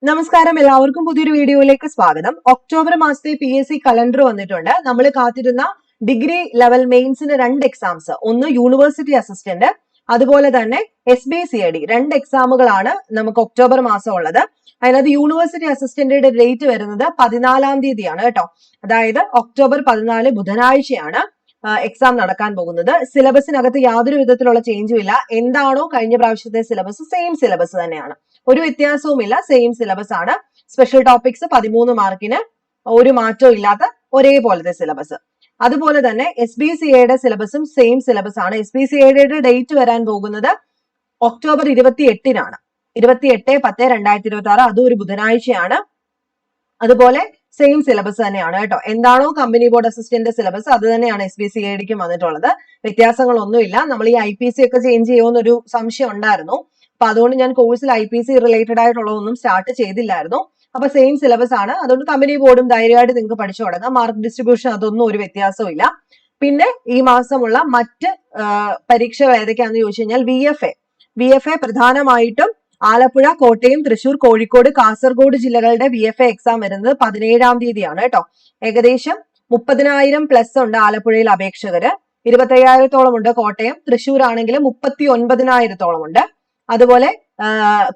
നമസ്കാരം, എല്ലാവർക്കും പുതിയൊരു വീഡിയോയിലേക്ക് സ്വാഗതം. ഒക്ടോബർ മാസത്തെ PSC കലണ്ടർ വന്നിട്ടുണ്ട്. നമ്മൾ കാത്തിരുന്ന ഡിഗ്രി ലെവൽ മെയിൻസിന് 2 എക്സാംസ്, ഒന്ന് യൂണിവേഴ്സിറ്റി അസിസ്റ്റന്റ്, അതുപോലെ തന്നെ SBCID, 2 എക്സാമുകളാണ് നമുക്ക് ഒക്ടോബർ മാസം ഉള്ളത്. അതിനകത്ത് യൂണിവേഴ്സിറ്റി അസിസ്റ്റന്റിന്റെ ഡേറ്റ് വരുന്നത് 14-ാം തീയതിയാണ് കേട്ടോ. അതായത് ഒക്ടോബർ 14 ബുധനാഴ്ചയാണ് എക്സാം നടക്കാൻ പോകുന്നത്. സിലബസിനകത്ത് യാതൊരു വിധത്തിലുള്ള ചേഞ്ചും ഇല്ല. എന്താണോ കഴിഞ്ഞ പ്രാവശ്യത്തെ സിലബസ്, സെയിം സിലബസ് തന്നെയാണ്, ഒരു വ്യത്യാസവുമില്ല, സെയിം സിലബസ് ആണ്. സ്പെഷ്യൽ ടോപ്പിക്സ് 13 മാർക്കിന്, ഒരു മാറ്റവും ഇല്ലാത്ത ഒരേപോലത്തെ സിലബസ്. അതുപോലെ തന്നെ SBCIയുടെ സിലബസും സെയിം സിലബസ് ആണ്. SBCIയുടെ ഡേറ്റ് വരാൻ പോകുന്നത് ഒക്ടോബർ 28-നാണ്, 28/10/2026. അതും ഒരു ബുധനാഴ്ചയാണ്. അതുപോലെ സെയിം സിലബസ് തന്നെയാണ് കേട്ടോ. എന്താണോ കമ്പനി ബോർഡ് അസിസ്റ്റന്റ് സിലബസ്, അത് തന്നെയാണ് SBCIDക്കും വന്നിട്ടുള്ളത്. വ്യത്യാസങ്ങളൊന്നുമില്ല. നമ്മൾ ഈ IPC ഒക്കെ ചേഞ്ച് ചെയ്യുമെന്നൊരു സംശയം ഉണ്ടായിരുന്നു. അപ്പൊ അതുകൊണ്ട് ഞാൻ കോഴ്സിൽ IPC റിലേറ്റഡ് ആയിട്ടുള്ളതൊന്നും സ്റ്റാർട്ട് ചെയ്തില്ലായിരുന്നു. അപ്പൊ സെയിം സിലബസ് ആണ്. അതുകൊണ്ട് കമ്പനി ബോർഡും ധൈര്യമായിട്ട് നിങ്ങൾക്ക് പഠിച്ചു തുടങ്ങാം. മാർക്ക് ഡിസ്ട്രിബ്യൂഷൻ അതൊന്നും ഒരു വ്യത്യാസവും ഇല്ല. പിന്നെ ഈ മാസമുള്ള മറ്റ് പരീക്ഷകൾ ഏതൊക്കെയാണെന്ന് ചോദിച്ചു കഴിഞ്ഞാൽ VFA പ്രധാനമായിട്ടും ആലപ്പുഴ, കോട്ടയം, തൃശൂർ, കോഴിക്കോട്, കാസർഗോഡ് ജില്ലകളുടെ VFA എക്സാം വരുന്നത് 17-ാം തീയതിയാണ് കേട്ടോ. ഏകദേശം 30,000 പ്ലസ് ഉണ്ട് ആലപ്പുഴയിൽ അപേക്ഷകര്, 25,000-ഓളം ഉണ്ട് കോട്ടയം. തൃശൂർ ആണെങ്കിൽ 39,000-ഓളം ഉണ്ട്. അതുപോലെ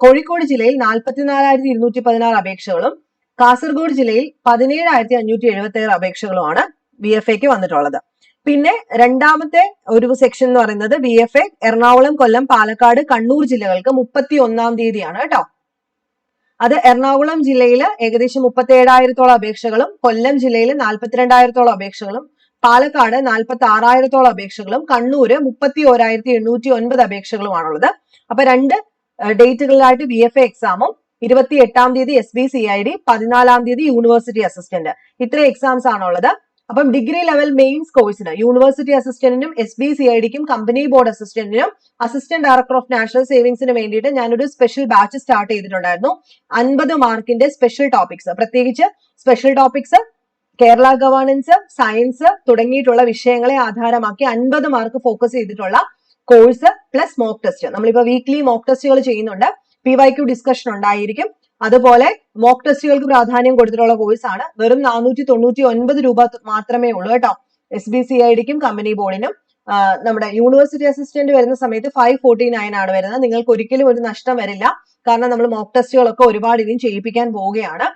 കോഴിക്കോട് ജില്ലയിൽ 44,216 അപേക്ഷകളും, കാസർഗോഡ് ജില്ലയിൽ 17,577 അപേക്ഷകളുമാണ് VFAക്ക് വന്നിട്ടുള്ളത്. പിന്നെ രണ്ടാമത്തെ ഒരു സെക്ഷൻ എന്ന് പറയുന്നത് VFA എറണാകുളം, കൊല്ലം, പാലക്കാട്, കണ്ണൂർ ജില്ലകൾക്ക് 31-ാം തീയതിയാണ് കേട്ടോ. അത് എറണാകുളം ജില്ലയിൽ ഏകദേശം 37,000-ഓളം അപേക്ഷകളും, കൊല്ലം ജില്ലയിൽ 42,000-ഓളം അപേക്ഷകളും, പാലക്കാട് 46,000-ഓളം അപേക്ഷകളും, കണ്ണൂര് 31,809 അപേക്ഷകളുമാണുള്ളത്. അപ്പൊ 2 ഡേറ്റുകളിലായിട്ട് VFA എക്സാമും, 28-ാം തീയതി SBCID, 14-ാം തീയതി യൂണിവേഴ്സിറ്റി അസിസ്റ്റന്റ്, ഇത്രയും എക്സാംസ് ആണുള്ളത്. അപ്പം ഡിഗ്രി ലെവൽ മെയിൻസ് കോഴ്സിന് യൂണിവേഴ്സിറ്റി അസിസ്റ്റന്റിനും SBCIDക്കും കമ്പനി ബോർഡ് അസിസ്റ്റന്റിനും അസിസ്റ്റന്റ് ഡയറക്ടർ ഓഫ് നാഷണൽ സേവിങ്സിന് വേണ്ടിയിട്ട് ഞാനൊരു സ്പെഷ്യൽ ബാച്ച് സ്റ്റാർട്ട് ചെയ്തിട്ടുണ്ടായിരുന്നു. 50 മാർക്കിന്റെ സ്പെഷ്യൽ ടോപ്പിക്സ്, പ്രത്യേകിച്ച് special topics Kerala governance, science തുടങ്ങിയിട്ടുള്ള വിഷയങ്ങളെ ആധാരമാക്കി 50 മാർക്ക് ഫോക്കസ് ചെയ്തിട്ടുള്ള കോഴ്സ് പ്ലസ് മോക്ക് ടെസ്റ്റ്. നമ്മളിപ്പോ വീക്ക്ലി മോക്ക് ടെസ്റ്റുകൾ ചെയ്യുന്നുണ്ട്. PYQ ഡിസ്കഷൻ ഉണ്ടായിരിക്കും. അതുപോലെ മോക്ക് ടെസ്റ്റുകൾക്ക് പ്രാധാന്യം കൊടുത്തിട്ടുള്ള കോഴ്സാണ്. വെറും 499 രൂപ മാത്രമേ ഉള്ളൂ കേട്ടോ. SBCIDക്കും കമ്പനി ബോർഡിനും. നമ്മുടെ യൂണിവേഴ്സിറ്റി അസിസ്റ്റന്റ് വരുന്ന സമയത്ത് 549 ആണ് വരുന്നത്. നിങ്ങൾക്ക് ഒരിക്കലും ഒരു നഷ്ടം വരില്ല. കാരണം നമ്മൾ മോക്ക് ടെസ്റ്റുകളൊക്കെ ഒരുപാട് ഇനിയും ചെയ്യിപ്പിക്കാൻ പോവുകയാണ്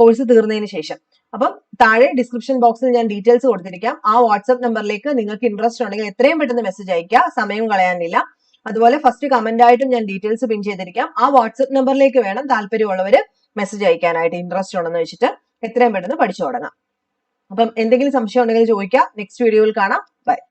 കോഴ്സ് തീർന്നതിന് ശേഷം. അപ്പം താഴെ ഡിസ്ക്രിപ്ഷൻ ബോക്സിൽ ഞാൻ ഡീറ്റെയിൽസ് കൊടുത്തിരിക്കാം. ആ വാട്സ്ആപ്പ് നമ്പറിലേക്ക് നിങ്ങൾക്ക് ഇൻട്രസ്റ്റ് ഉണ്ടെങ്കിൽ എത്രയും പെട്ടെന്ന് മെസ്സേജ് അയക്കുക, സമയം കളയാനില്ല. അതുപോലെ ഫസ്റ്റ് കമന്റ് ആയിട്ടും ഞാൻ ഡീറ്റെയിൽസ് പിൻ ചെയ്തിരിക്കാം. ആ വാട്സ്ആപ്പ് നമ്പറിലേക്ക് വേണം താല്പര്യമുള്ളവര് മെസ്സേജ് അയക്കാനായിട്ട്, ഇൻട്രസ്റ്റ് ഉണ്ടെന്ന് വെച്ചിട്ട് എത്രയും പെട്ടെന്ന് പഠിച്ചു തുടങ്ങാം. അപ്പം എന്തെങ്കിലും സംശയം ഉണ്ടെങ്കിൽ ചോദിക്കാം. നെക്സ്റ്റ് വീഡിയോയിൽ കാണാം.